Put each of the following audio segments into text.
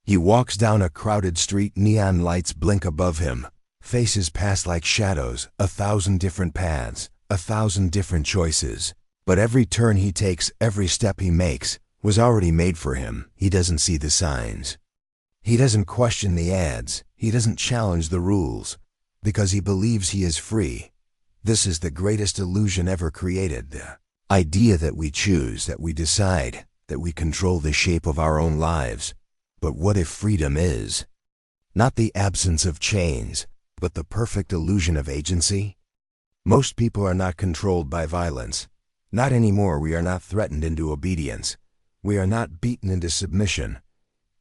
He walks down a crowded street, neon lights blink above him. Faces pass like shadows, 1,000 different paths, 1,000 different choices. But every turn he takes, every step he makes, was already made for him. He doesn't see the signs. He doesn't question the ads. He doesn't challenge the rules, because he believes he is free. This is the greatest illusion ever created, the idea that we choose, that we decide, that we control the shape of our own lives. But what if freedom is not the absence of chains, but the perfect illusion of agency? Most people are not controlled by violence. Not anymore. We are not threatened into obedience. We are not beaten into submission.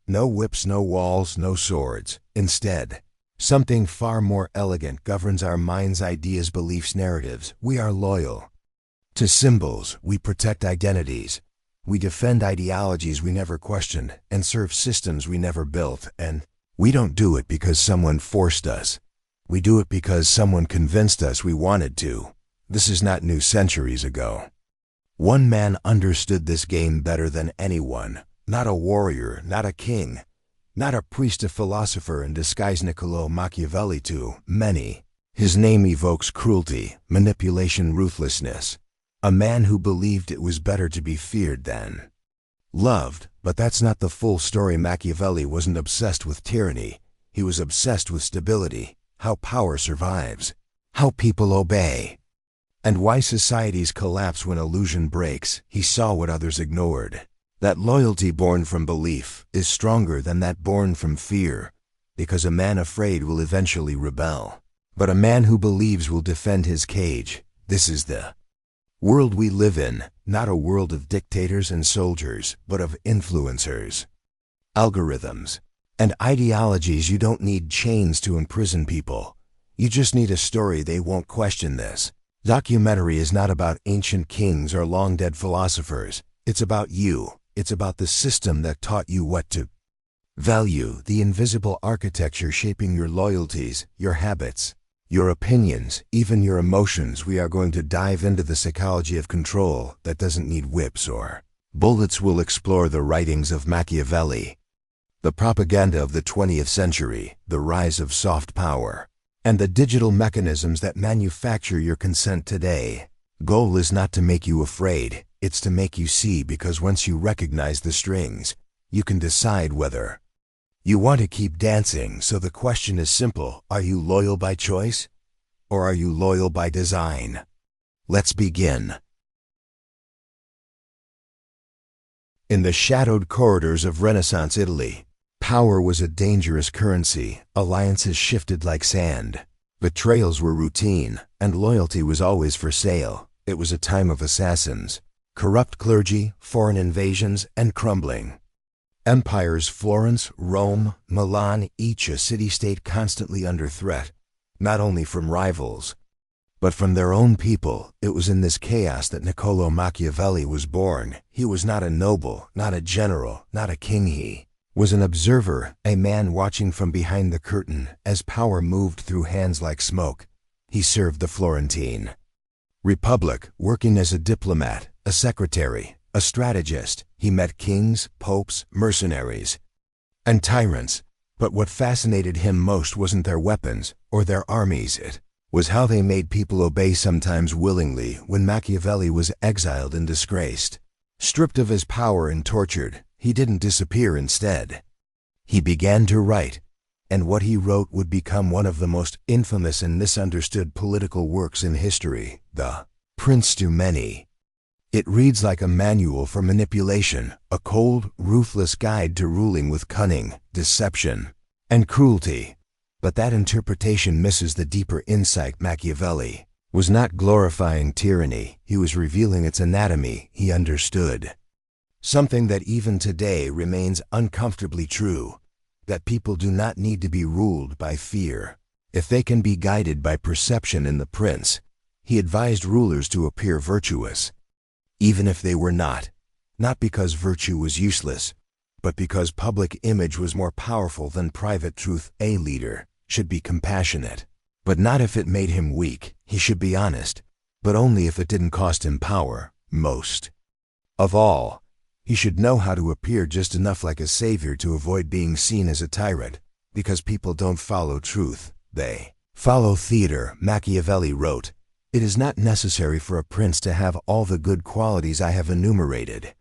No whips, no walls, no swords. Instead, something far more elegant governs our minds, ideas, beliefs, narratives. We are loyal to symbols. We protect identities. We defend ideologies we never questioned and serve systems we never built. And we don't do it because someone forced us. We do it because someone convinced us we wanted to. This is not new. Centuries ago, one man understood this game better than anyone. Not a warrior, not a king, not a priest, a philosopher in disguise. Niccolò Machiavelli. To many, his name evokes cruelty, manipulation, ruthlessness. A man who believed it was better to be feared than loved. But that's not the full story. Machiavelli wasn't obsessed with tyranny. He was obsessed with stability, how power survives, how people obey, and why societies collapse when illusion breaks. He saw what others ignored. That loyalty born from belief is stronger than that born from fear, because a man afraid will eventually rebel. But a man who believes will defend his cage. This is the world we live in, not a world of dictators and soldiers, but of influencers, algorithms, and ideologies. You don't need chains to imprison people. You just need a story. They won't question this. Documentary is not about ancient kings or long-dead philosophers. It's about you. It's about the system that taught you what to value, the invisible architecture shaping your loyalties, your habits, your opinions, even your emotions. We are going to dive into the psychology of control that doesn't need whips or bullets. We'll explore the writings of Machiavelli, the propaganda of the 20th century, the rise of soft power, and the digital mechanisms that manufacture your consent today. Goal is not to make you afraid. It's to make you see, because once you recognize the strings, you can decide whether you want to keep dancing. So the question is simple. Are you loyal by choice, or are you loyal by design? Let's begin. In the shadowed corridors of Renaissance Italy, power was a dangerous currency. Alliances shifted like sand. Betrayals were routine, and loyalty was always for sale. It was a time of assassins, corrupt clergy, foreign invasions, and crumbling empires. Florence, Rome, Milan, each a city-state constantly under threat, not only from rivals, but from their own people. It was in this chaos that Niccolò Machiavelli was born. He was not a noble, not a general, not a king. He was an observer, a man watching from behind the curtain as power moved through hands like smoke. He served the Florentine Republic, working as a diplomat, a secretary, a strategist. He met kings, popes, mercenaries, and tyrants. But what fascinated him most wasn't their weapons or their armies. It was how they made people obey, sometimes willingly. When Machiavelli was exiled and disgraced, stripped of his power and tortured, he didn't disappear. Instead, he began to write, and what he wrote would become one of the most infamous and misunderstood political works in history, The Prince to Many. It reads like a manual for manipulation, a cold, ruthless guide to ruling with cunning, deception, and cruelty. But that interpretation misses the deeper insight. Machiavelli was not glorifying tyranny. He was revealing its anatomy. He understood something that even today remains uncomfortably true, that people do not need to be ruled by fear if they can be guided by perception. In The Prince, he advised rulers to appear virtuous, even if they were not because virtue was useless, but because public image was more powerful than private truth. A leader should be compassionate, but not if it made him weak. He should be honest, but only if it didn't cost him power. Most of all, He should know how to appear just enough like a savior to avoid being seen as a tyrant, because people don't follow truth, they follow theater. Machiavelli wrote, "It is not necessary for a prince to have all the good qualities I have enumerated,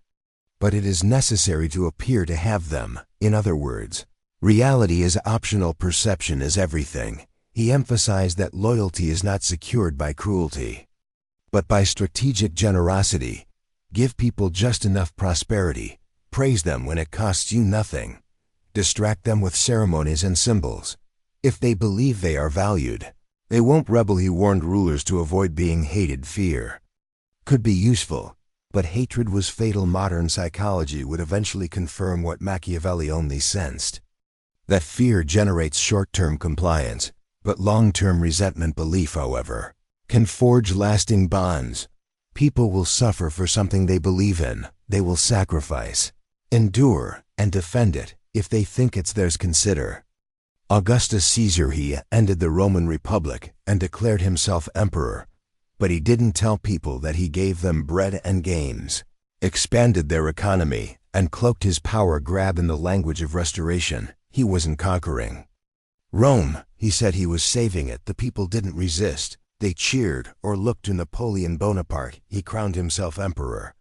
but it is necessary to appear to have them." In other words, reality is optional, perception is everything. He emphasized that loyalty is not secured by cruelty, but by strategic generosity. Give people just enough prosperity, praise them when it costs you nothing, distract them with ceremonies and symbols. If they believe they are valued, they won't rebel. He warned rulers to avoid being hated. Fear could be useful, but hatred was fatal. Modern psychology would eventually confirm what Machiavelli only sensed, that fear generates short-term compliance, but long-term resentment. Belief, however, can forge lasting bonds. People will suffer for something they believe in. They will sacrifice, endure, and defend it if they think it's theirs. Consider Augustus Caesar. He ended the Roman Republic and declared himself emperor, but he didn't tell people that he gave them bread and games, expanded their economy, and cloaked his power grab in the language of restoration. He wasn't conquering Rome. He said he was saving it. The people didn't resist. They cheered or looked to Napoleon Bonaparte. He crowned himself emperor,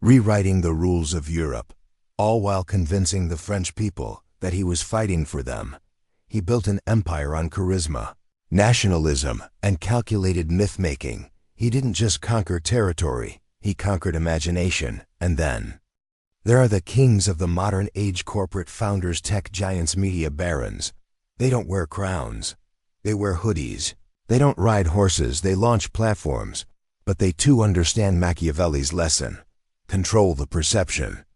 rewriting the rules of Europe, all while convincing the French people that he was fighting for them. He built an empire on charisma, nationalism, and calculated myth-making. He didn't just conquer territory, he conquered imagination. And then there are the kings of the modern age: corporate founders, tech giants, media barons. They don't wear crowns, they wear hoodies. They don't ride horses, they launch platforms. But they too understand Machiavelli's lesson: control the perception,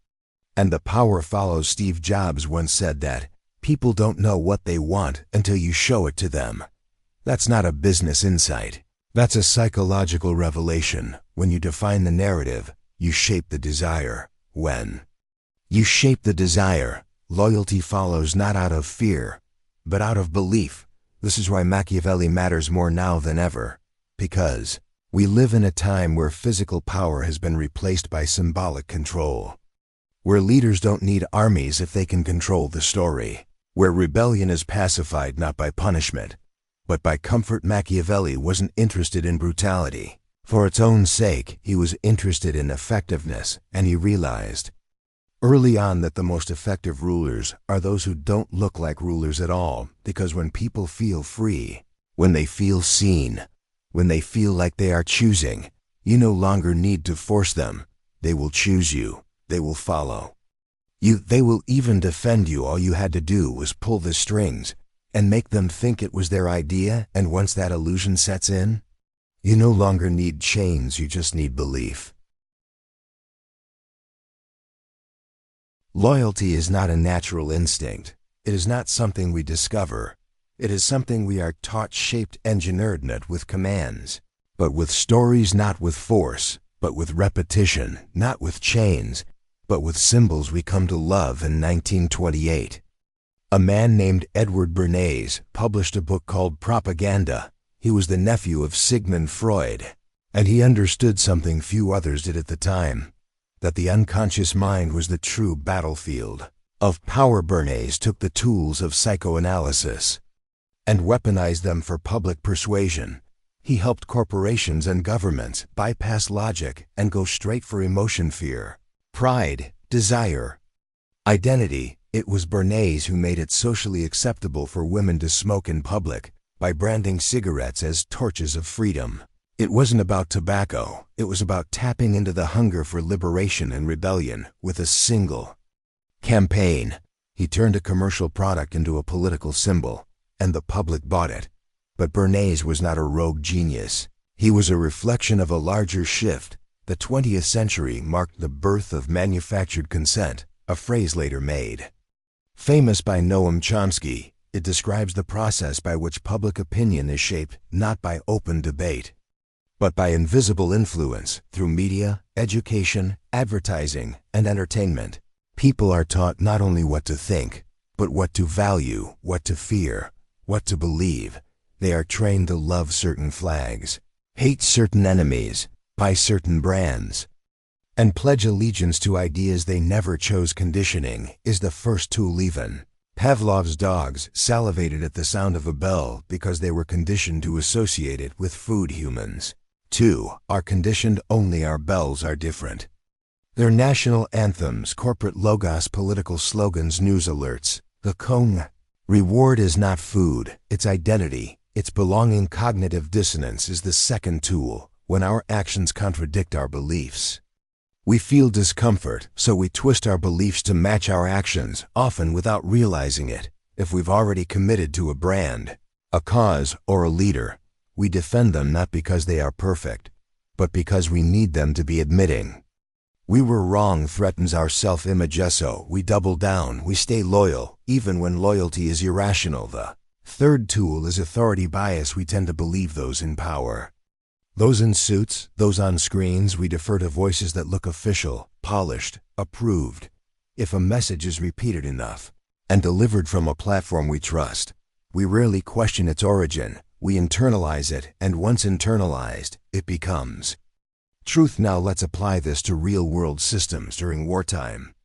and the power follows. Steve Jobs once said that people don't know what they want until you show it to them. That's not a business insight. That's a psychological revelation. When you define the narrative, you shape the desire. When you shape the desire, loyalty follows, not out of fear, but out of belief. This is why Machiavelli matters more now than ever, because we live in a time where physical power has been replaced by symbolic control, where leaders don't need armies if they can control the story, where rebellion is pacified not by punishment, but by comfort. Machiavelli wasn't interested in brutality for its own sake. He was interested in effectiveness, and he realized early on that the most effective rulers are those who don't look like rulers at all, because when people feel free, when they feel seen, when they feel like they are choosing, you no longer need to force them. They will choose you. They will follow you. They will even defend you. All you had to do was pull the strings and make them think it was their idea, and once that illusion sets in, you no longer need chains, you just need belief. Loyalty is not a natural instinct. It is not something we discover. It is something we are taught, shaped, engineered, not with commands, but with stories, not with force, but with repetition, not with chains, but with symbols we come to love. In 1928, a man named Edward Bernays published a book called Propaganda. He was the nephew of Sigmund Freud, and he understood something few others did at the time: that the unconscious mind was the true battlefield of power. Bernays took the tools of psychoanalysis and weaponized them for public persuasion. He helped corporations and governments bypass logic and go straight for emotion: fear, pride, desire, identity. It was Bernays who made it socially acceptable for women to smoke in public by branding cigarettes as torches of freedom. It wasn't about tobacco, it was about tapping into the hunger for liberation and rebellion with a single campaign. He turned a commercial product into a political symbol, and the public bought it. But Bernays was not a rogue genius. He was a reflection of a larger shift. The 20th century marked the birth of manufactured consent, a phrase later made famous by Noam Chomsky. It describes the process by which public opinion is shaped not by open debate, but by invisible influence through media, education, advertising, and entertainment. People are taught not only what to think, but what to value, what to fear, what to believe. They are trained to love certain flags, hate certain enemies, buy certain brands, and pledge allegiance to ideas they never chose. Conditioning is the first tool. Even Pavlov's dogs salivated at the sound of a bell because they were conditioned to associate it with food. Humans, too, are conditioned, only our bells are different. Their national anthems, corporate logos, political slogans, news alerts. The Kong reward is not food, it's identity, it's belonging. Cognitive dissonance is the second tool. When our actions contradict our beliefs, we feel discomfort, so we twist our beliefs to match our actions, often without realizing it. If we've already committed to a brand, a cause, or a leader, we defend them not because they are perfect, but because we need them to be. Admitting we were wrong threatens our self-image, so we double down, we stay loyal, even when loyalty is irrational. The third tool is authority bias. We tend to believe those in power, those in suits, those on screens. We defer to voices that look official, polished, approved. If a message is repeated enough and delivered from a platform we trust, we rarely question its origin. We internalize it, and once internalized, it becomes truth. Now let's apply this to real-world systems. During wartime,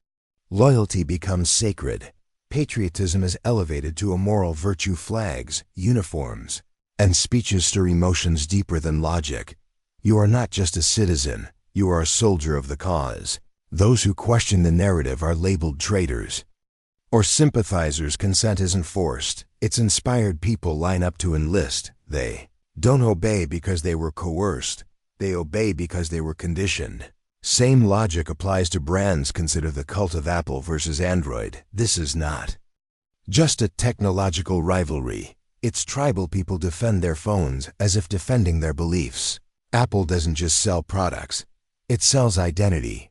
loyalty becomes sacred. Patriotism is elevated to a moral virtue. Flags, uniforms, and speeches stir emotions deeper than logic. You are not just a citizen, you are a soldier of the cause. Those who question the narrative are labeled traitors or sympathizers. Consent isn't forced, it's inspired. People line up to enlist. They don't obey because they were coerced, they obey because they were conditioned. Same logic applies to brands. Consider the cult of Apple versus Android. This is not just a technological rivalry. It's tribal. People defend their phones as if defending their beliefs. Apple doesn't just sell products, it sells identity.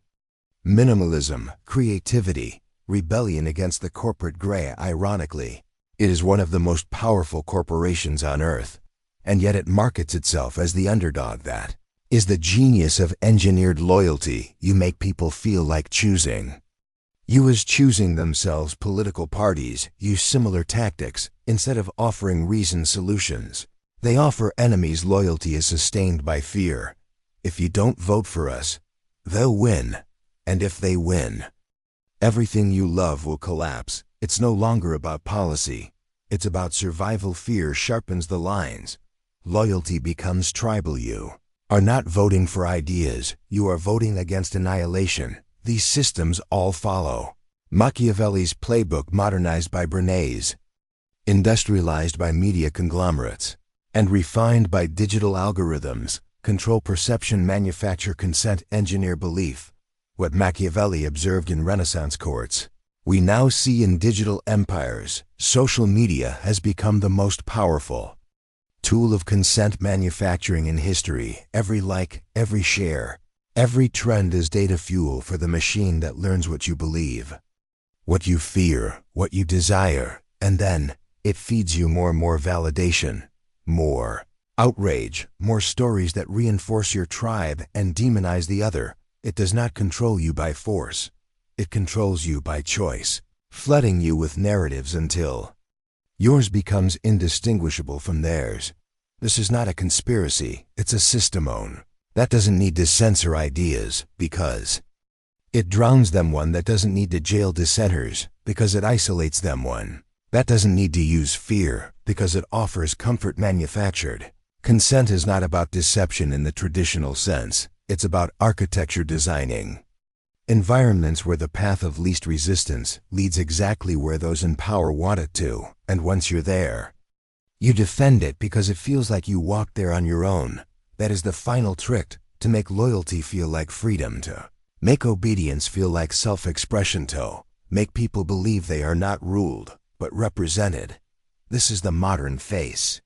Minimalism, creativity, rebellion against the corporate gray. Ironically, it is one of the most powerful corporations on earth, and yet it markets itself as the underdog. That is the genius of engineered loyalty. You make people feel like choosing you as choosing themselves. Political parties use similar tactics. Instead of offering reasoned solutions, they offer enemies. Loyalty is sustained by fear. If you don't vote for us, they'll win. And if they win, everything you love will collapse. It's no longer about policy, it's about survival. Fear sharpens the lines. Loyalty becomes tribal. You are not voting for ideas, you are voting against annihilation. These systems all follow Machiavelli's playbook, modernized by Bernays, industrialized by media conglomerates, and refined by digital algorithms. Control perception, manufacture consent, engineer belief. What Machiavelli observed in Renaissance courts, we now see in digital empires. Social media has become the most powerful tool of consent manufacturing in history. Every like, every share, every trend is data fuel for the machine that learns what you believe, what you fear, what you desire, and then it feeds you more and more validation, more outrage, more stories that reinforce your tribe and demonize the other. It does not control you by force. It controls you by choice, flooding you with narratives until yours becomes indistinguishable from theirs. This is not a conspiracy, it's a systemone that doesn't need to censor ideas because it drowns them. One that doesn't need to jail dissenters because it isolates them. One that doesn't need to use fear because it offers comfort. Manufactured consent is not about deception in the traditional sense. It's about architecture, designing environments where the path of least resistance leads exactly where those in power want it to. And once you're there, you defend it because it feels like you walked there on your own. That is the final trick, to make loyalty feel like freedom, to make obedience feel like self-expression, to make people believe they are not ruled, but represented. This is the modern face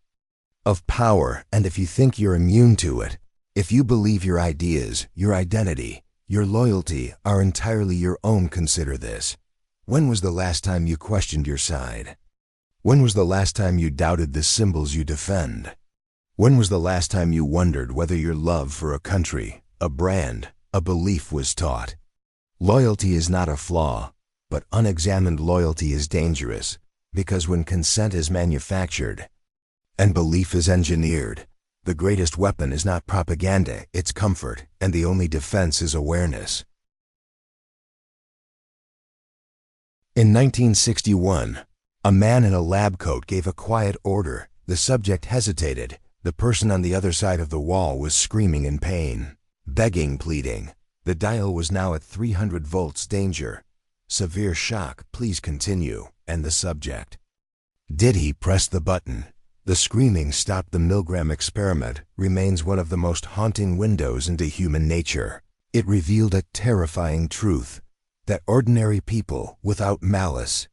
of power, and if you think you're immune to it, if you believe your ideas, your identity, your loyalty are entirely your own, consider this. When was the last time you questioned your side? When was the last time you doubted the symbols you defend? When was the last time you wondered whether your love for a country, a brand, a belief was taught? Loyalty is not a flaw, but unexamined loyalty is dangerous, because when consent is manufactured and belief is engineered, The greatest weapon is not propaganda, it's comfort, and the only defense is awareness. In 1961, a man in a lab coat gave a quiet order. The subject hesitated. The person on the other side of the wall was screaming in pain, begging, pleading. The dial was now at 300 volts, danger. Severe shock, please continue. And the subject. Did he press the button? The screaming stopped. The Milgram experiment remains one of the most haunting windows into human nature. It revealed a terrifying truth, that ordinary people, without malice,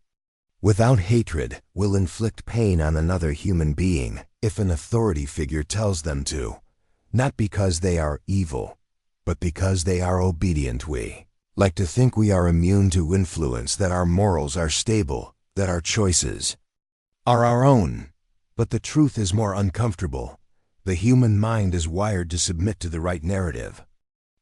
without hatred, will inflict pain on another human being if an authority figure tells them to, not because they are evil, but because they are obedient. We like to think we are immune to influence, that our morals are stable, that our choices are our own. But the truth is more uncomfortable. The human mind is wired to submit to the right narrative,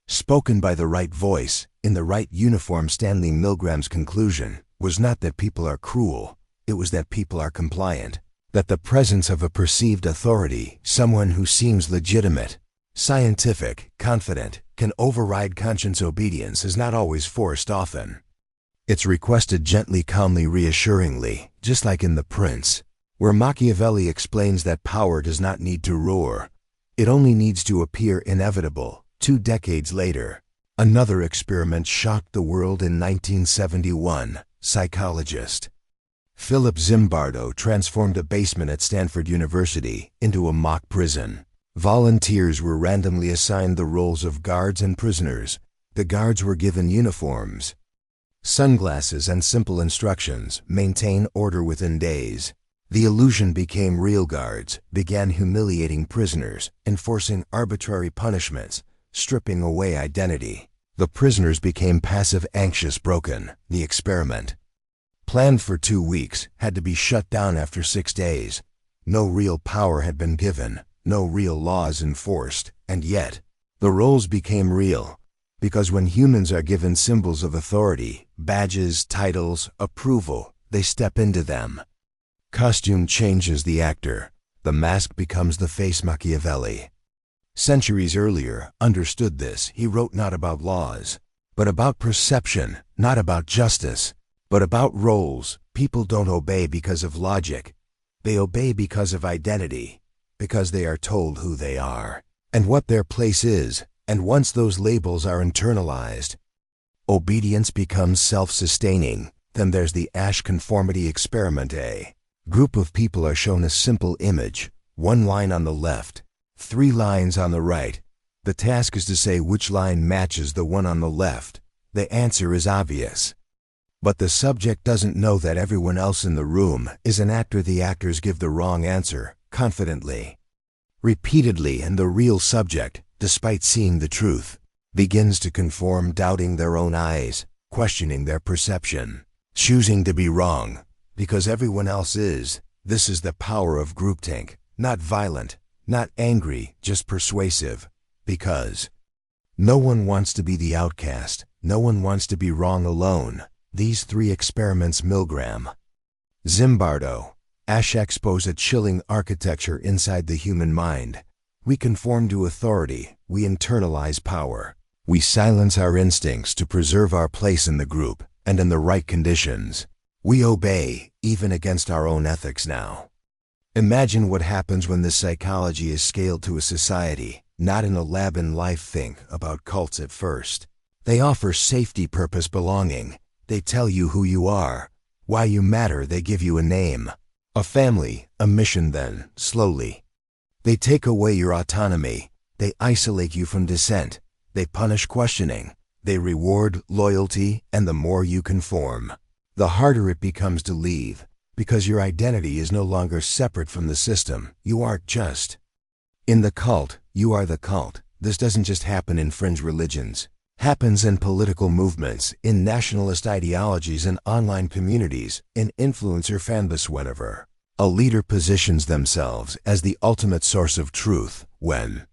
spoken by the right voice, in the right uniform. Stanley Milgram's conclusion was not that people are cruel, it was that people are compliant, that the presence of a perceived authority, someone who seems legitimate, scientific, confident, can override conscience. Obedience is not always forced, often it's requested gently, calmly, reassuringly, just like in The Prince, where Machiavelli explains that power does not need to roar, it only needs to appear inevitable. 2 decades later, another experiment shocked the world. In 1971, psychologist Philip Zimbardo transformed a basement at Stanford University into a mock prison. Volunteers were randomly assigned the roles of guards and prisoners. The guards were given uniforms, sunglasses, and simple instructions: maintain order within days. The illusion became real. Guards began humiliating prisoners, enforcing arbitrary punishments, stripping away identity. The prisoners became passive, anxious, broken. The experiment, planned for 2 weeks, had to be shut down after 6 days. No real power had been given, no real laws enforced, and yet the roles became real. Because when humans are given symbols of authority, badges, titles, approval, they step into them. Costume changes the actor. The mask becomes the face. Machiavelli, centuries earlier, understood this. He wrote not about laws, but about perception, not about justice, but about roles. People don't obey because of logic. They obey because of identity, because they are told who they are and what their place is. And once those labels are internalized, obedience becomes self-sustaining. Then there's the Asch conformity experiment. A group of people are shown a simple image, 1 line on the left, 3 lines on the right. The task is to say which line matches the one on the left. The answer is obvious, but the subject doesn't know that everyone else in the room is an actor. The actors give the wrong answer, confidently, repeatedly, and the real subject, despite seeing the truth, begins to conform, doubting their own eyes, questioning their perception, choosing to be wrong because everyone else is. This is the power of groupthink. Not violent, not angry, just persuasive. Because no one wants to be the outcast. No one wants to be wrong alone. These 3 experiments, Milgram, Zimbardo, Asch, expose a chilling architecture inside the human mind. We conform to authority. We internalize power. We silence our instincts to preserve our place in the group, and in the right conditions, we obey, even against our own ethics. Now, imagine what happens when this psychology is scaled to a society, not in a lab. In life, think about cults at first. They offer safety, purpose, belonging. They tell you who you are, why you matter. They give you a name, a family, a mission. Then, slowly, they take away your autonomy. They isolate you from dissent. They punish questioning. They reward loyalty, and the more you conform, the harder it becomes to leave, because your identity is no longer separate from the system. You aren't just in the cult, you are the cult. This doesn't just happen in fringe religions. Happens in political movements, in nationalist ideologies, in online communities, in influencer fanbase. Whenever a leader positions themselves as the ultimate source of truth, when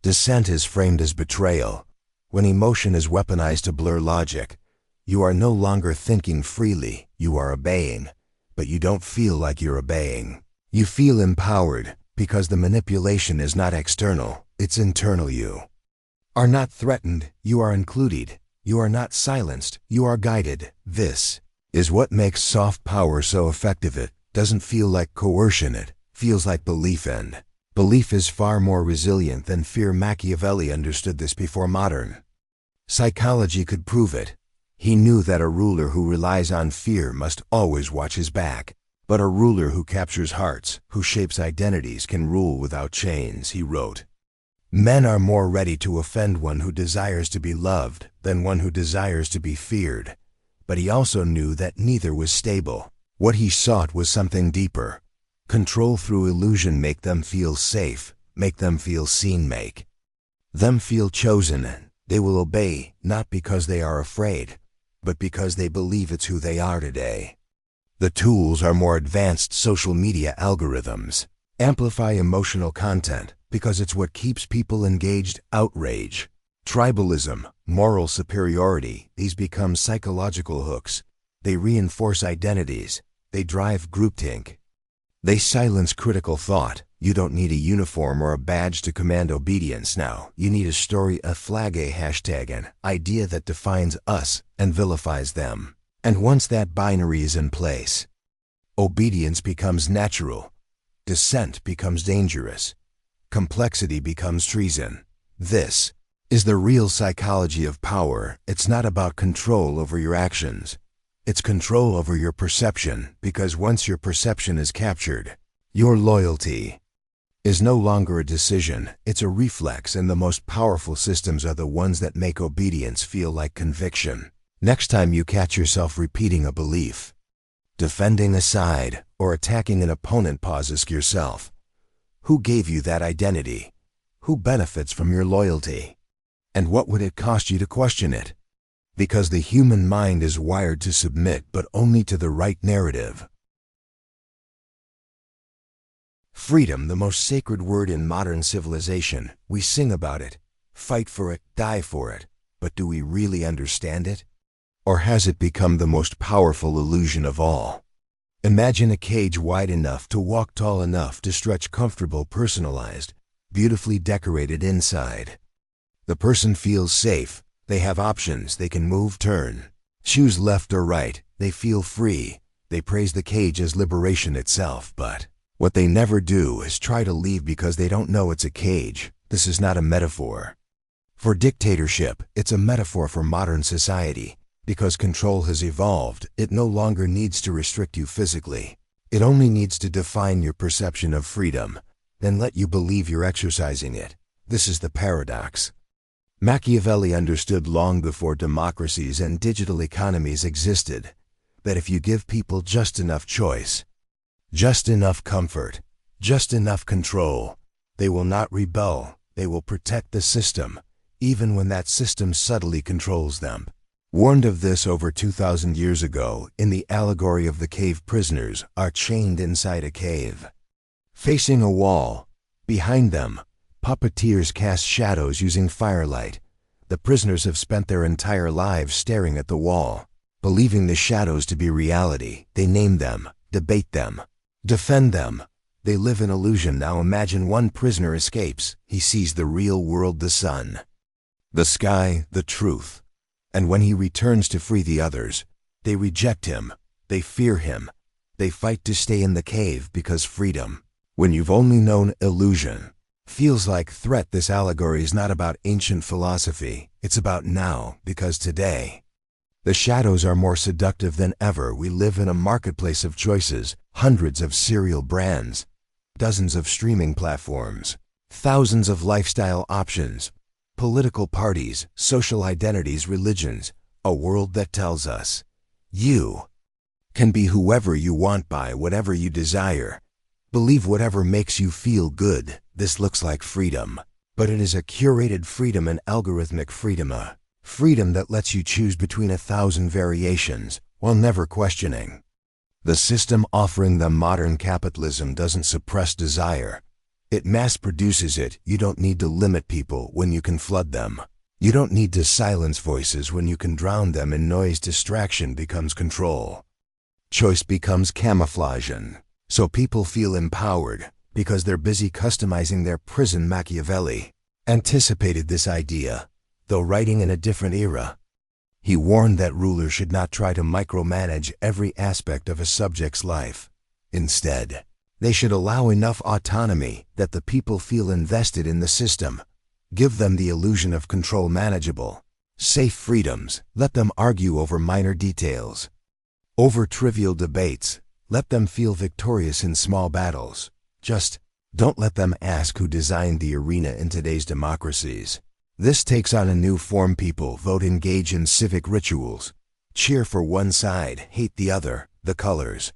dissent is framed as betrayal, when emotion is weaponized to blur logic, you are no longer thinking freely. You are obeying, but you don't feel like you're obeying. You feel empowered Because the manipulation is not external, it's internal. You are not threatened, you are included. You are not silenced, you are guided. This is what makes soft power so effective. It doesn't feel like coercion, it feels like belief, and belief is far more resilient than fear. Machiavelli understood this before modern psychology could prove it. He knew that a ruler who relies on fear must always watch his back. But a ruler who captures hearts, who shapes identities, can rule without chains. He wrote, "Men are more ready to offend one who desires to be loved than one who desires to be feared." But he also knew that neither was stable. What he sought was something deeper. Control through illusion. Make them feel safe, make them feel seen, make them feel chosen. They will obey, not because they are afraid, but because they believe it's who they are today. The tools are more advanced. Social media algorithms amplify emotional content because it's what keeps people engaged. Outrage, tribalism, moral superiority, these become psychological hooks. They reinforce identities. They drive groupthink. They silence critical thought. You don't need a uniform or a badge to command obedience now. You need a story, a flag, a hashtag, an idea that defines us and vilifies them. And once that binary is in place, obedience becomes natural, dissent becomes dangerous, complexity becomes treason. This is the real psychology of power. It's not about control over your actions. It's control over your perception, because once your perception is captured, your loyalty is no longer a decision, it's a reflex, and the most powerful systems are the ones that make obedience feel like conviction. Next time you catch yourself repeating a belief, defending a side, or attacking an opponent, pause, ask yourself, who gave you that identity? Who benefits from your loyalty? And what would it cost you to question it? Because the human mind is wired to submit, but only to the right narrative. Freedom, the most sacred word in modern civilization. We sing about it, fight for it, die for it, but do we really understand it? Or has it become the most powerful illusion of all? Imagine a cage wide enough to walk, tall enough to stretch, comfortable, personalized, beautifully decorated inside. The person feels safe. They have options. They can move, turn, choose left or right. They feel free. They praise the cage as liberation itself. But what they never do is try to leave because they don't know it's a cage. This is not a metaphor for dictatorship. It's a metaphor for modern society. Because control has evolved, it no longer needs to restrict you physically. It only needs to define your perception of freedom, then let you believe you're exercising it. This is the paradox. Machiavelli understood long before democracies and digital economies existed that if you give people just enough choice, just enough comfort, just enough control, they will not rebel. They will protect the system, even when that system subtly controls them. Warned of this over 2,000 years ago in the allegory of the cave, prisoners are chained inside a cave, facing a wall. Behind them, puppeteers cast shadows using firelight. The prisoners have spent their entire lives staring at the wall, believing the shadows to be reality. They name them, debate them, defend them. They live in illusion. Now imagine one prisoner escapes. He sees the real world, the sun, the sky, the truth. And when he returns to free the others, they reject him, they fear him, they fight to stay in the cave because freedom, when you've only known illusion, feels like threat. This allegory is not about ancient philosophy, it's about now, because today, the shadows are more seductive than ever. We live in a marketplace of choices, hundreds of cereal brands, dozens of streaming platforms, thousands of lifestyle options, political parties, social identities, religions, a world that tells us, you can be whoever you want, buy whatever you desire, believe whatever makes you feel good. This looks like freedom, but it is a curated freedom, an algorithmic freedom, a freedom that lets you choose between 1,000 variations while never questioning. The system offering them modern capitalism doesn't suppress desire. It mass produces it. You don't need to limit people when you can flood them. You don't need to silence voices when you can drown them in noise. Distraction becomes control. Choice becomes camouflage, and so people feel empowered. Because they're busy customizing their prison. Machiavelli anticipated this idea, though writing in a different era. He warned that rulers should not try to micromanage every aspect of a subject's life. Instead, they should allow enough autonomy that the people feel invested in the system. Give them the illusion of control, manageable, safe freedoms. Let them argue over minor details. Over trivial debates, let them feel victorious in small battles. Just don't let them ask who designed the arena in today's democracies. This takes on a new form. People vote, engage in civic rituals, cheer for one side, hate the other. The colors,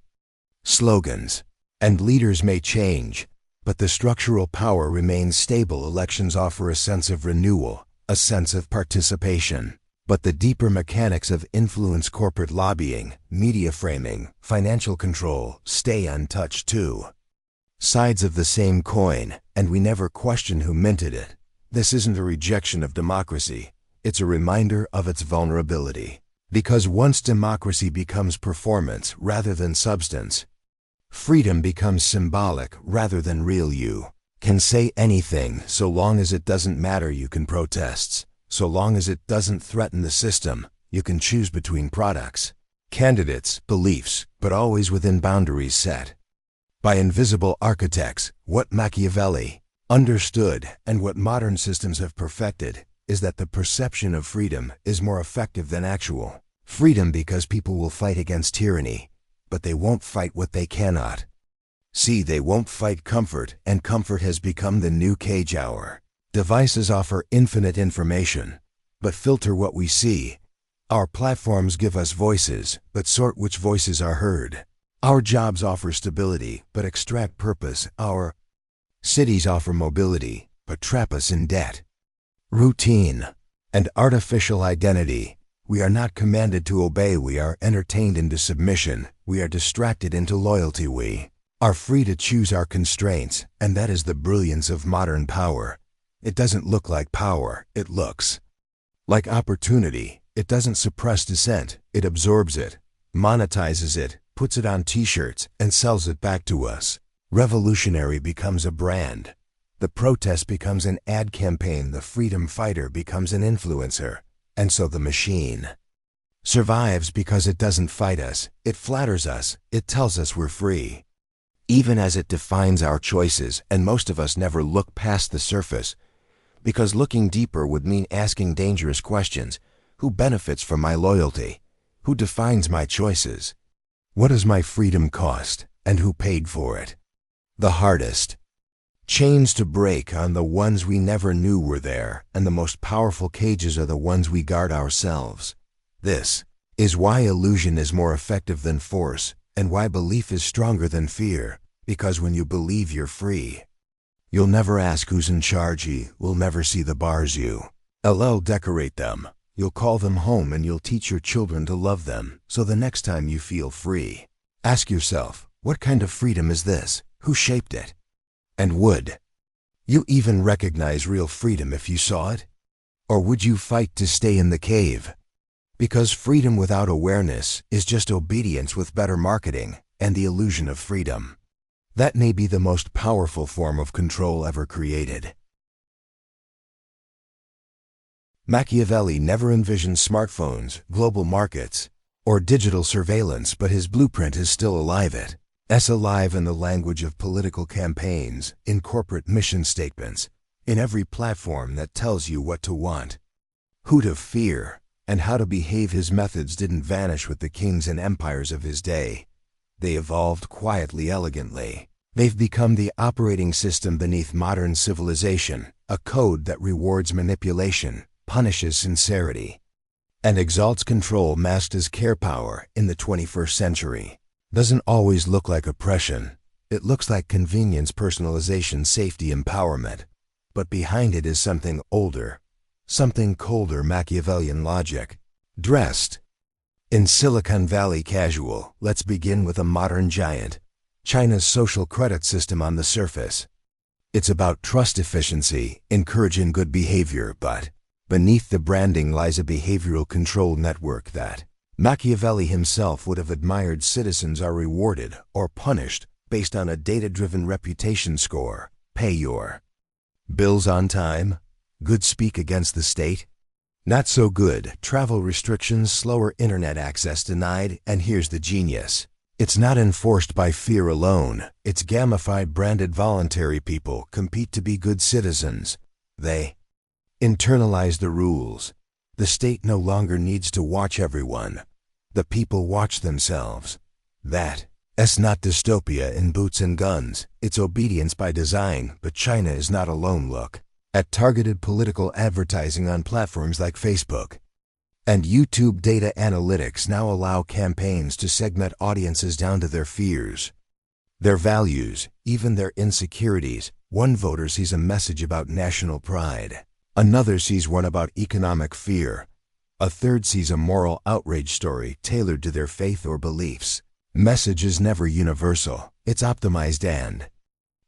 slogans, and leaders may change, but the structural power remains stable. Elections offer a sense of renewal, a sense of participation. But the deeper mechanics of influence, corporate lobbying, media framing, financial control, stay untouched too. Sides of the same coin, and we never question who minted it. This isn't a rejection of democracy, it's a reminder of its vulnerability. Because once democracy becomes performance rather than substance, freedom becomes symbolic rather than real. You can say anything so long as it doesn't matter. You can protest so long as it doesn't threaten the system. You can choose between products, candidates, beliefs, but always within boundaries set by invisible architects. What Machiavelli understood, and what modern systems have perfected, is that the perception of freedom is more effective than actual freedom, because people will fight against tyranny, but they won't fight what they cannot see. They won't fight comfort, and comfort has become the new cage. Our devices offer infinite information, but filter what we see. Our platforms give us voices, but sort which voices are heard. Our jobs offer stability, but extract purpose. Our cities offer mobility, but trap us in debt, routine, and artificial identity. We are not commanded to obey. We are entertained into submission. We are distracted into loyalty. We are free to choose our constraints, and that is the brilliance of modern power. It doesn't look like power, it looks like opportunity. It doesn't suppress dissent, it absorbs it, monetizes it, puts it on t-shirts, and sells it back to us. Revolutionary becomes a brand. The protest becomes an ad campaign. The freedom fighter becomes an influencer. And so the machine survives because it doesn't fight us, it flatters us, it tells us we're free, even as it defines our choices. And most of us never look past the surface, because looking deeper would mean asking dangerous questions. Who benefits from my loyalty? Who defines my choices? What does my freedom cost, and who paid for it? The hardest chains to break are the ones we never knew were there, and the most powerful cages are the ones we guard ourselves. This is why illusion is more effective than force, and why belief is stronger than fear. Because when you believe you're free, you'll never ask who's in charge. You will never see the bars. You'll decorate them. You'll call them home, and you'll teach your children to love them. So the next time you feel free, ask yourself, what kind of freedom is this? Who shaped it? And would you even recognize real freedom if you saw it? Or would you fight to stay in the cave? Because freedom without awareness is just obedience with better marketing and the illusion of freedom. That may be the most powerful form of control ever created. Machiavelli never envisioned smartphones, global markets, or digital surveillance, but his blueprint is still alive. It's alive in the language of political campaigns, in corporate mission statements, in every platform that tells you what to want, who to fear, and how to behave. His methods didn't vanish with the kings and empires of his day. They evolved quietly, elegantly. They've become the operating system beneath modern civilization, a code that rewards manipulation, punishes sincerity, and exalts control masked as care. Power in the 21st century doesn't always look like oppression. It looks like convenience, personalization, safety, empowerment. But behind it is something older, something colder. Machiavellian logic, dressed in Silicon Valley casual. Let's begin with a modern giant, China's social credit system. On the surface, it's about trust, efficiency, encouraging good behavior, but beneath the branding lies a behavioral control network that Machiavelli himself would have admired. Citizens are rewarded or punished based on a data-driven reputation score. Pay your bills on time? Good speak against the state? Not so good. Travel restrictions, slower internet access denied, and here's the genius. It's not enforced by fear alone. It's gamified, branded. Voluntary people compete to be good citizens. They internalize the rules. The state no longer needs to watch everyone. The people watch themselves. That's not dystopia in boots and guns. It's obedience by design. But China is not alone. Look at targeted political advertising on platforms like Facebook and YouTube. Data analytics now allow campaigns to segment audiences down to their fears, their values, even their insecurities. One voter sees a message about national pride. Another sees one about economic fear. A third sees a moral outrage story tailored to their faith or beliefs. Message is never universal. It's optimized and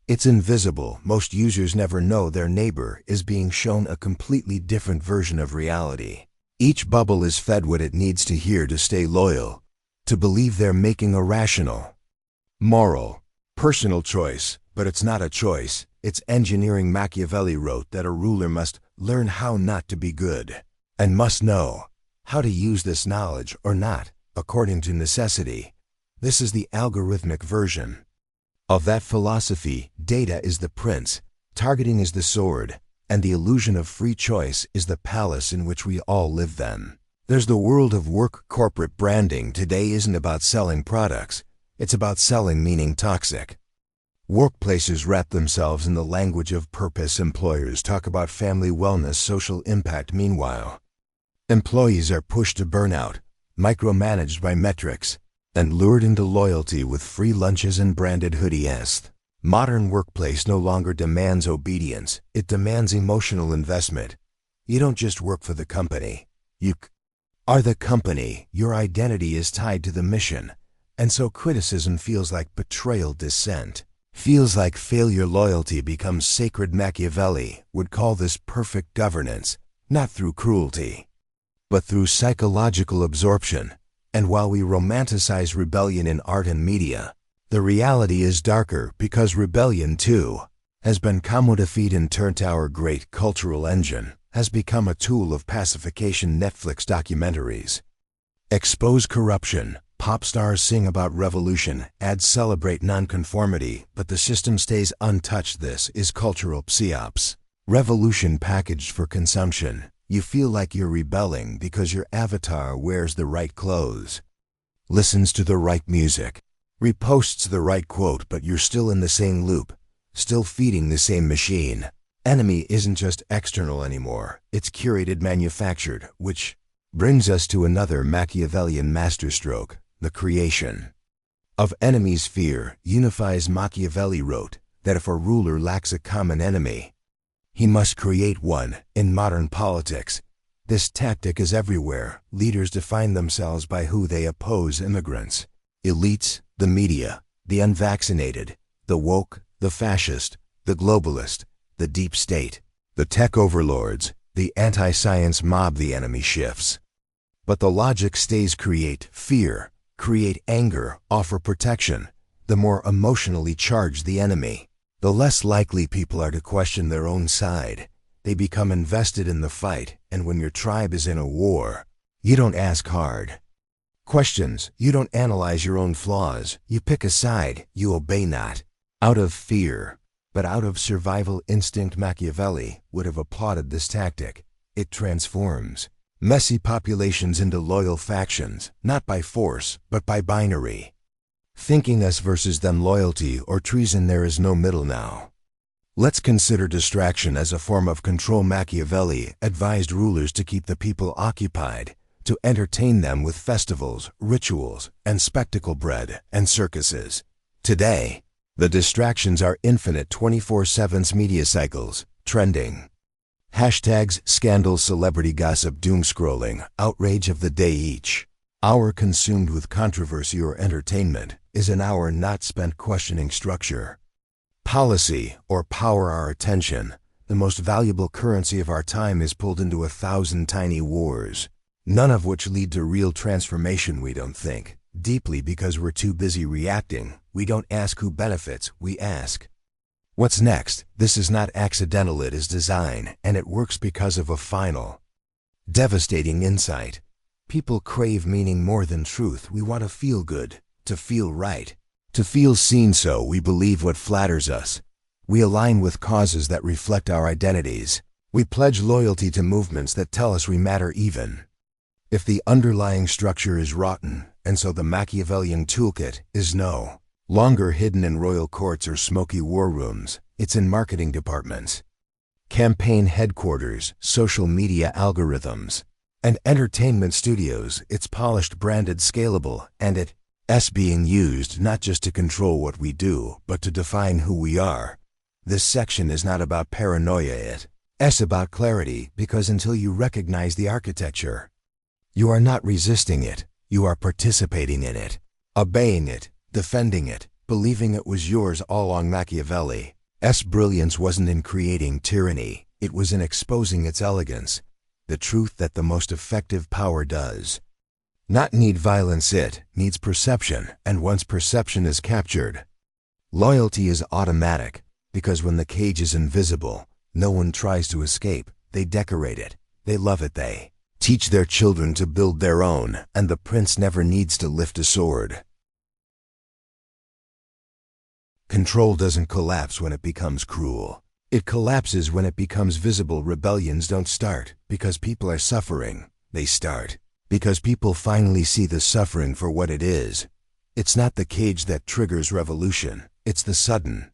it's invisible. Most users never know their neighbor is being shown a completely different version of reality. Each bubble is fed what it needs to hear to stay loyal, to believe they're making a rational, moral, personal choice. But it's not a choice. It's engineering. Machiavelli wrote that a ruler must learn how not to be good, and must know how to use this knowledge or not, according to necessity. This is the algorithmic version of that philosophy. Data is the prince, targeting is the sword, and the illusion of free choice is the palace in which we all live. Then there's the world of work. Corporate branding today isn't about selling products. It's about selling meaning. Toxic workplaces wrap themselves in the language of purpose. Employers talk about family wellness, social impact. Meanwhile, employees are pushed to burnout, micromanaged by metrics, and lured into loyalty with free lunches and branded hoodies. Modern workplace no longer demands obedience. It demands emotional investment. You don't just work for the company. You are the company. Your identity is tied to the mission. And so criticism feels like betrayal. Dissent feels like failure. Loyalty becomes sacred. Machiavelli would call this perfect governance, not through cruelty, but through psychological absorption. And while we romanticize rebellion in art and media, the reality is darker, because rebellion too has been commodified and turned. Our great cultural engine has become a tool of pacification. Netflix documentaries expose corruption. Pop stars sing about revolution. Ads celebrate nonconformity, but the system stays untouched. This is cultural psyops. Revolution packaged for consumption. You feel like you're rebelling because your avatar wears the right clothes, listens to the right music, reposts the right quote, but you're still in the same loop, still feeding the same machine. Enemy isn't just external anymore. It's curated, manufactured, which brings us to another Machiavellian masterstroke, the creation of enemies. Fear unifies. Machiavelli wrote that if a ruler lacks a common enemy, he must create one. In modern politics, this tactic is everywhere. Leaders define themselves by who they oppose: immigrants, elites, the media, the unvaccinated, the woke, the fascist, the globalist, the deep state, the tech overlords, the anti-science mob. The enemy shifts, but the logic stays: create fear, create anger, offer protection. The more emotionally charged the enemy, the less likely people are to question their own side. They become invested in the fight. And when your tribe is in a war, you don't ask hard questions. You don't analyze your own flaws. You pick a side. You obey, not out of fear, but out of survival instinct. Machiavelli would have applauded this tactic. It transforms messy populations into loyal factions, not by force, but by binary thinking: us versus them, loyalty or treason. There is no middle now. Let's consider distraction as a form of control. Machiavelli advised rulers to keep the people occupied, to entertain them with festivals, rituals, and spectacle, bread and circuses. Today, the distractions are infinite. 24/7's media cycles, trending hashtags, scandals, celebrity gossip, doom scrolling, outrage of the day. Each hour consumed with controversy or entertainment is an hour not spent questioning structure, policy, or power. Our attention, the most valuable currency of our time, is pulled into 1,000 tiny wars, none of which lead to real transformation. We don't think deeply because we're too busy reacting. We don't ask who benefits, we ask, what's next? This is not accidental, it is design, and it works because of a final, devastating insight. People crave meaning more than truth. We want to feel good, to feel right, to feel seen, so we believe what flatters us. We align with causes that reflect our identities. We pledge loyalty to movements that tell us we matter even if the underlying structure is rotten, and so the Machiavellian toolkit is no longer hidden in royal courts or smoky war rooms. It's in marketing departments, campaign headquarters, social media algorithms, and entertainment studios. It's polished, branded, scalable, and it's being used not just to control what we do, but to define who we are. This section is not about paranoia, it's about clarity, because until you recognize the architecture, you are not resisting it, you are participating in it, obeying it, defending it, believing it was yours all along. Machiavelli's brilliance wasn't in creating tyranny, it was in exposing its elegance. The truth that the most effective power does not need violence, it needs perception, and once perception is captured, loyalty is automatic, because when the cage is invisible, no one tries to escape. They decorate it, they love it, they teach their children to build their own, and the prince never needs to lift a sword. Control doesn't collapse when it becomes cruel. It collapses when it becomes visible. Rebellions don't start because people are suffering. They start because people finally see the suffering for what it is. It's not the cage that triggers revolution. It's the sudden,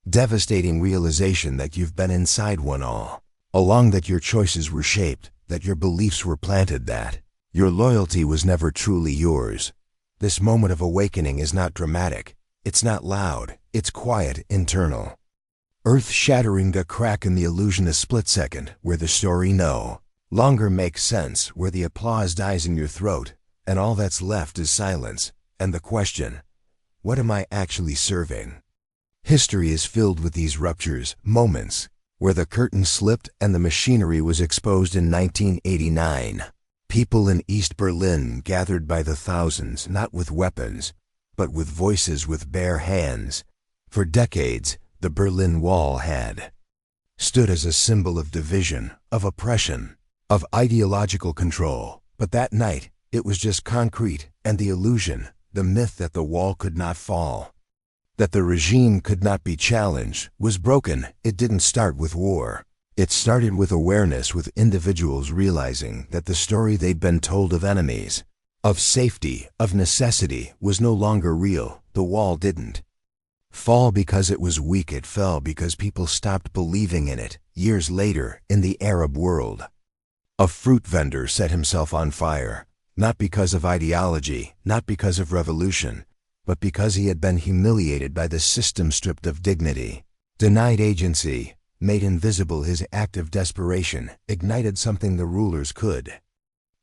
devastating realization that you've been inside one all along, that your choices were shaped, that your beliefs were planted, that your loyalty was never truly yours. This moment of awakening is not dramatic. It's not loud. It's quiet, internal, earth-shattering. A crack in the illusion, a split second where the story no longer makes sense, where the applause dies in your throat, and all that's left is silence, and the question, what am I actually serving? History is filled with these ruptures, moments where the curtain slipped and the machinery was exposed. In 1989, people in East Berlin gathered by the thousands, not with weapons, but with voices, with bare hands. For decades, the Berlin Wall had stood as a symbol of division, of oppression, of ideological control. But that night, it was just concrete, and the illusion, the myth that the wall could not fall, that the regime could not be challenged, was broken. It didn't start with war. It started with awareness, with individuals realizing that the story they'd been told of enemies, of safety, of necessity, was no longer real. The wall didn't fall because it was weak, it fell because people stopped believing in it. Years later, in the Arab world, a fruit vendor set himself on fire, not because of ideology, not because of revolution, but because he had been humiliated by the system, stripped of dignity, denied agency, made invisible. His act of desperation ignited something the rulers could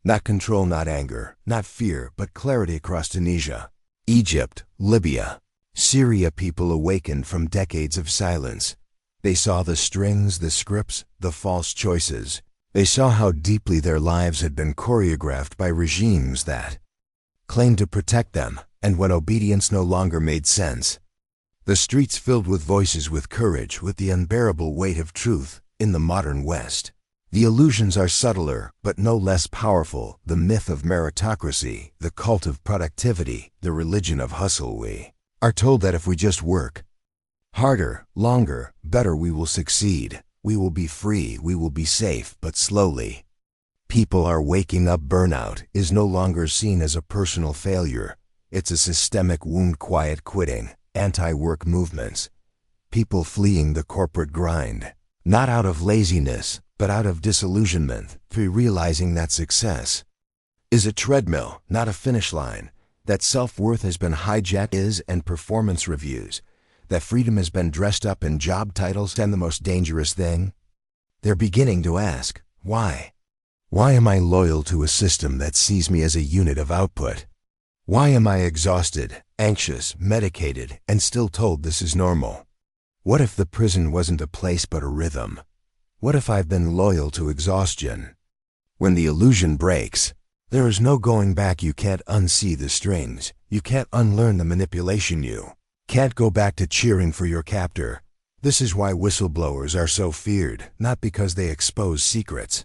not control, not anger, not fear, but clarity. Across Tunisia, Egypt, Libya, Syria, people awakened from decades of silence. They saw the strings, the scripts, the false choices. They saw how deeply their lives had been choreographed by regimes that claimed to protect them, and when obedience no longer made sense, the streets filled with voices, with courage, with the unbearable weight of truth. In the modern West, the illusions are subtler, but no less powerful. The myth of meritocracy, the cult of productivity, the religion of hustle. We are told that if we just work harder, longer, better, we will succeed. We will be free, we will be safe. But slowly, people are waking up. Burnout is no longer seen as a personal failure. It's a systemic wound. Quiet quitting, anti-work movements, people fleeing the corporate grind, not out of laziness, but out of disillusionment, realizing that success is a treadmill, not a finish line, that self-worth has been hijacked and performance reviews, that freedom has been dressed up in job titles. And the most dangerous thing? They're beginning to ask, why? Why am I loyal to a system that sees me as a unit of output? Why am I exhausted, anxious, medicated, and still told this is normal? What if the prison wasn't a place but a rhythm? What if I've been loyal to exhaustion? When the illusion breaks, there is no going back. You can't unsee the strings. You can't unlearn the manipulation. You Can't go back to cheering for your captor. This is why whistleblowers are so feared, not because they expose secrets,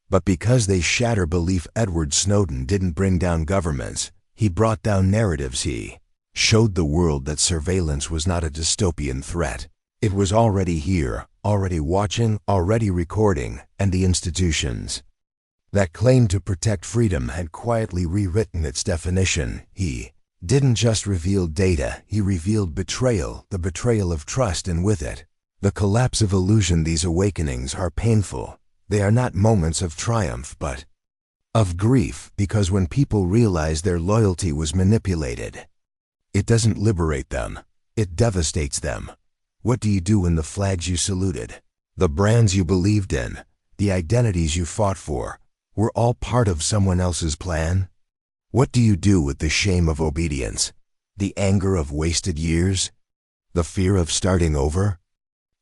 but because they shatter belief. Edward Snowden didn't bring down governments, he brought down narratives. He showed the world that surveillance was not a dystopian threat. It was already here, already watching, already recording, and the institutions that claimed to protect freedom had quietly rewritten its definition. He didn't just reveal data, he revealed betrayal, the betrayal of trust, and with it, the collapse of illusion. These awakenings are painful. They are not moments of triumph, but of grief, because when people realize their loyalty was manipulated, it doesn't liberate them, it devastates them. What do you do when the flags you saluted, the brands you believed in, the identities you fought for, were all part of someone else's plan? What do you do with the shame of obedience, the anger of wasted years, the fear of starting over?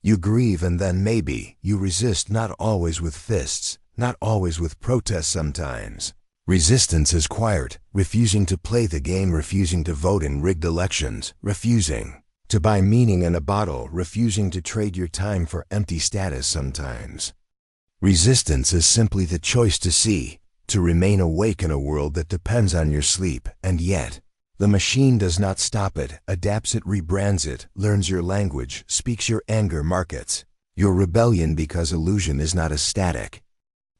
You grieve, and then maybe you resist, not always with fists, not always with protests. Sometimes resistance is quiet, refusing to play the game, refusing to vote in rigged elections, refusing to buy meaning in a bottle, refusing to trade your time for empty status. Sometimes resistance is simply the choice to see, to remain awake in a world that depends on your sleep, and yet the machine does not stop it, adapts it, rebrands it, learns your language, speaks your anger, markets your rebellion, because illusion is not a static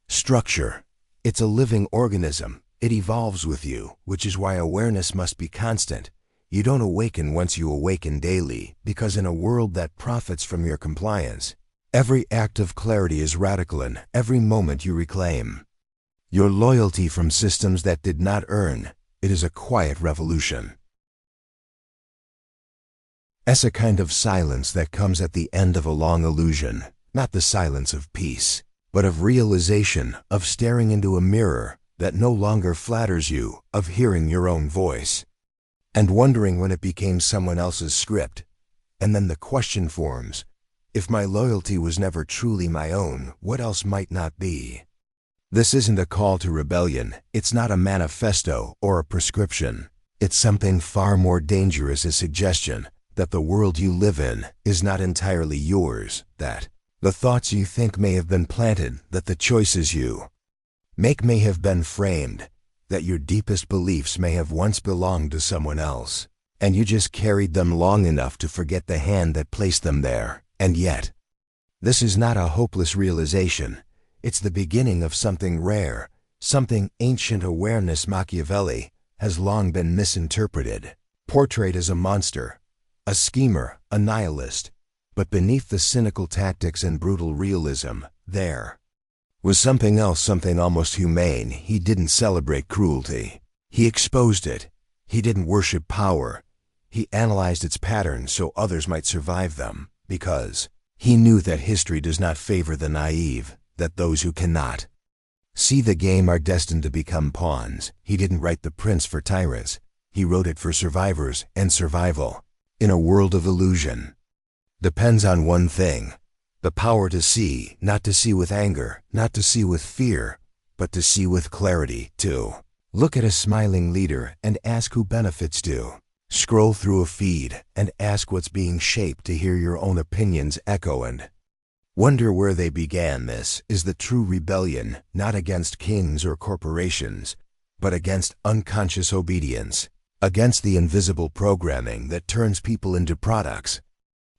structure. It's a living organism. It evolves with you, which is why awareness must be constant. You don't awaken once, you awaken daily, because in a world that profits from your compliance, every act of clarity is radical, and every moment you reclaim your loyalty from systems that did not earn, it is a quiet revolution. It's a kind of silence that comes at the end of a long illusion, not the silence of peace, but of realization, of staring into a mirror that no longer flatters you, of hearing your own voice, and wondering when it became someone else's script. And then the question forms, if my loyalty was never truly my own, what else might not be? This isn't a call to rebellion, it's not a manifesto or a prescription. It's something far more dangerous, a suggestion that the world you live in is not entirely yours, that the thoughts you think may have been planted, that the choices you make may have been framed, that your deepest beliefs may have once belonged to someone else, and you just carried them long enough to forget the hand that placed them there. And yet, this is not a hopeless realization. It's the beginning of something rare, something ancient. Awareness. Machiavelli has long been misinterpreted, portrayed as a monster, a schemer, a nihilist. But beneath the cynical tactics and brutal realism, there was something else, something almost humane. He didn't celebrate cruelty. He exposed it. He didn't worship power. He analyzed its patterns so others might survive them, because he knew that history does not favor the naive, that those who cannot see the game are destined to become pawns. He didn't write The Prince for tyrants. He wrote it for survivors, and survival, in a world of illusion, depends on one thing: the power to see, not to see with anger, not to see with fear, but to see with clarity. To look at a smiling leader and ask who benefits. To scroll through a feed and ask what's being shaped. To hear your own opinions echo and wonder where they began. This is the true rebellion, not against kings or corporations, but against unconscious obedience, against the invisible programming that turns people into products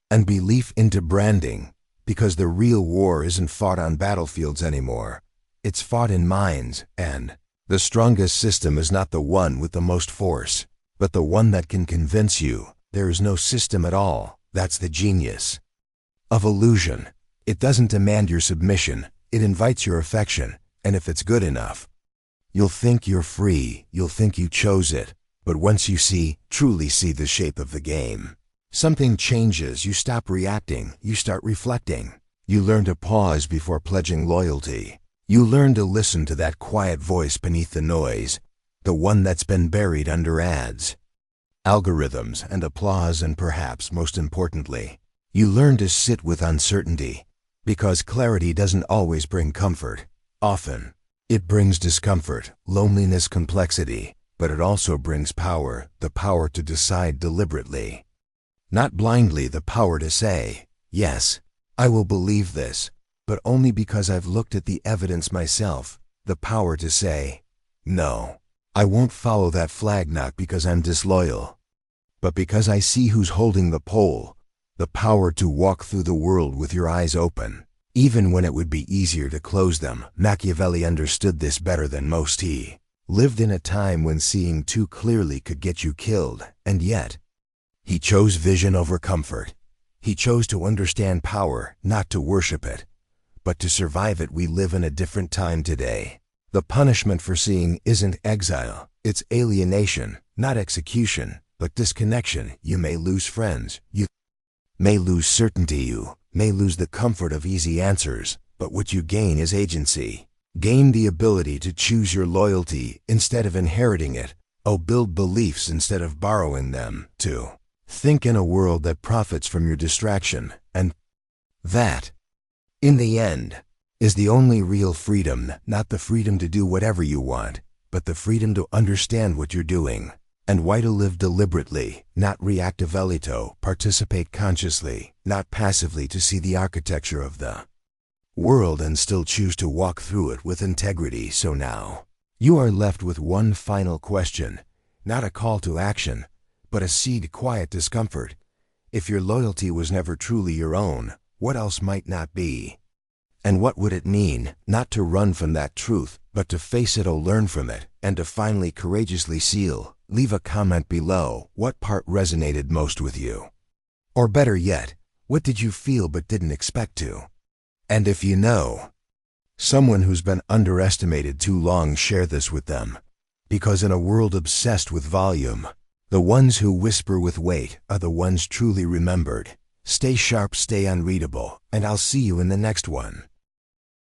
and belief into branding, because the real war isn't fought on battlefields anymore. It's fought in minds, and the strongest system is not the one with the most force, but the one that can convince you there is no system at all. That's the genius of illusion. It doesn't demand your submission, it invites your affection, and if it's good enough, you'll think you're free, you'll think you chose it. But once you see, truly see the shape of the game, something changes. You stop reacting, you start reflecting. You learn to pause before pledging loyalty. You learn to listen to that quiet voice beneath the noise, the one that's been buried under ads, algorithms, and applause. And perhaps most importantly, you learn to sit with uncertainty, because clarity doesn't always bring comfort. Often, it brings discomfort, loneliness, complexity, but it also brings power, the power to decide deliberately, Not blindly the power to say, yes, I will believe this, but only because I've looked at the evidence myself. The power to say, no, I won't follow that flag, not because I'm disloyal, but because I see who's holding the pole. The power to walk through the world with your eyes open, even when it would be easier to close them. Machiavelli understood this better than most. He lived in a time when seeing too clearly could get you killed, and yet he chose vision over comfort. He chose to understand power, not to worship it, but to survive it. We live in a different time today. The punishment for seeing isn't exile, it's alienation, not execution, but disconnection. You may lose friends, you may lose certainty, you may lose the comfort of easy answers, but what you gain is agency. Gain the ability to choose your loyalty instead of inheriting it. Oh, build beliefs instead of borrowing them. To think in a world that profits from your distraction, and that, in the end, is the only real freedom. Not the freedom to do whatever you want, but the freedom to understand what you're doing and why. To live deliberately, not reactively. To participate consciously, not passively. To see the architecture of the world and still choose to walk through it with integrity. So now, you are left with one final question, not a call to action, but a seed. Quiet discomfort. If your loyalty was never truly your own, what else might not be? And what would it mean, not to run from that truth, but to face it or learn from it, and to finally courageously seal? Leave a comment below. What part resonated most with you? Or better yet, what did you feel but didn't expect to? And if you know someone who's been underestimated too long, share this with them. Because in a world obsessed with volume, the ones who whisper with weight are the ones truly remembered. Stay sharp, stay unreadable, and I'll see you in the next one.